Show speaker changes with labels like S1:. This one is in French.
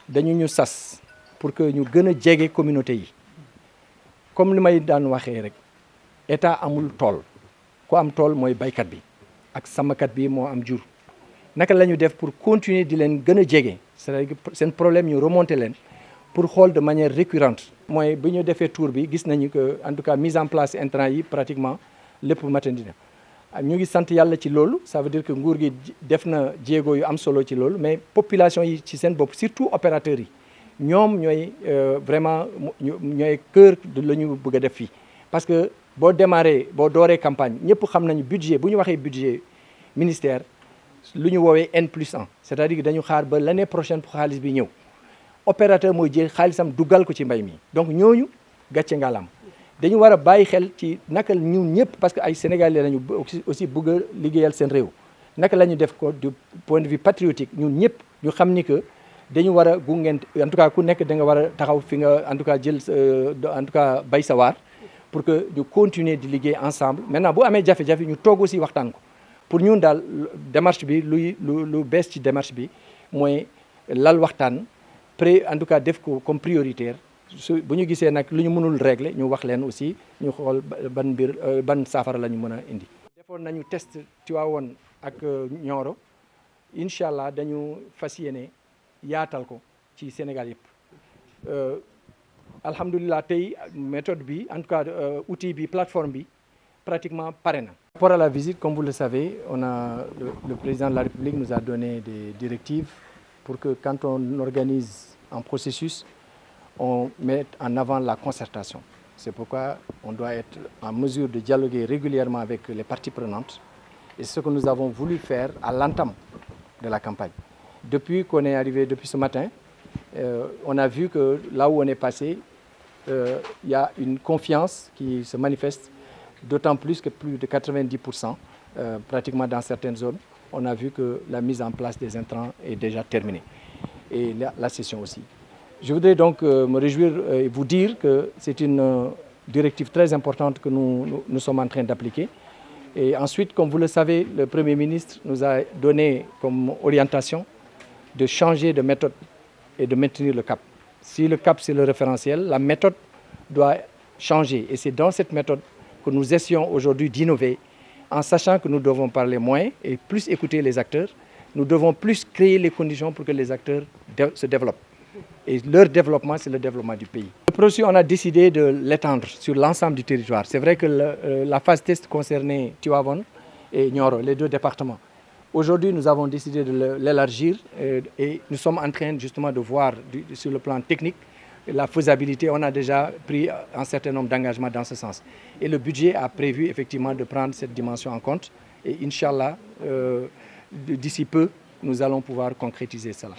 S1: dañu ñu sas pour que ñu gën a jege communauté yi comme li may daan waxee rek état amul tool ku am tool mooy baykat bi ak sàmmkat bi moo am jur naka la ñu def pour continuer di leen gën a jege c'est-à-dire que seen problème ñu remonter leen pour xool de manière récurrente mooy bi ñu defee tour bi gis nañu que en tout cas mise en place intrant yi pratiquement lépp matandi na ñu ngi sant yàlla ci loolu ça veut dire que nguur gi def na jéego yu am solo ci loolu mais population yi ci seen bopp surtout opérateurs yi ñoom ñooy vraiment ñooy cœur de la ñu bëgg a def fii parce que boo démarré boo dooree campagne ñëpp xam nañu budget bu ñu waxee budget ministère lu ñu woowee N+1 c'est-à-dire que dañu xaar ba l'année prochaine pour xaalis bi ñëw opérateur mooy jël xaalisam dugal ko ci mbay mi donc ñooñu gàcce ngalam dañu war a bàyyi xel ci naka ñun ñëpp parce que ay sénégalais lañu aussi bëgg a liggéeyal seen réew naka la ñu def ko du point de vue patriotique ñun ñëpp ñu xam ni que dañu war a gungent en tout cas ku nekk da nga war a taxaw fi nga en tout cas jël en tout cas bay sa waar pour que ñu continuer di liggéey ensemble maintenant bu amee jafe-jafe ñu toog aussi waxtaan ko pour ñun daal démarche bi lu bees ci démarche bi mooy lal waxtaan en tout cas def ko comme prioritaire su bu ñu gisee nag lu ñu mënul régler ñu wax leen aussi ñu xool ban saafara la ñu mën a indi. defoon nañu test Tivaouane ak Nioro incha allah dañu fas yéene yaatal ko ci Sénégal yëpp alhamdulilah tey méthode bi en tout cas outil bi plateforme bi pratiquement pare na. Par rapport à la visite, comme vous le savez, le président de la République nous a donné des directives pour que quand on organise un processus, on mette en avant la concertation. C'est pourquoi on doit être en mesure de dialoguer régulièrement avec les parties prenantes. Et c'est ce que nous avons voulu faire à l'entame de la campagne. Depuis qu'on est arrivé, depuis ce matin, on a vu que là où on est passé, il y a une confiance qui se manifeste, d'autant plus que plus de 90%, pratiquement dans certaines zones, on a vu que la mise en place des intrants est déjà terminée. Et la session aussi. Je voudrais donc me réjouir et vous dire que c'est une directive très importante que nous sommes en train d'appliquer. Et ensuite, comme vous le savez, le Premier ministre nous a donné comme orientation de changer de méthode et de maintenir le cap. Si le cap, c'est le référentiel, la méthode doit changer. Et c'est dans cette méthode que nous essayons aujourd'hui d'innover en sachant que nous devons parler moins et plus écouter les acteurs. Nous devons plus créer les conditions pour que les acteurs se développent. Et leur développement, c'est le développement du pays. Le processus, on a décidé de l'étendre sur l'ensemble du territoire. C'est vrai que la phase test concernait Tivaouane et Nioro, les deux départements. Aujourd'hui, nous avons décidé de l'élargir et nous sommes en train justement de voir sur le plan technique la faisabilité. On a déjà pris un certain nombre d'engagements dans ce sens. Et le budget a prévu effectivement de prendre cette dimension en compte. Et Inch'Allah, d'ici peu, nous allons pouvoir concrétiser cela.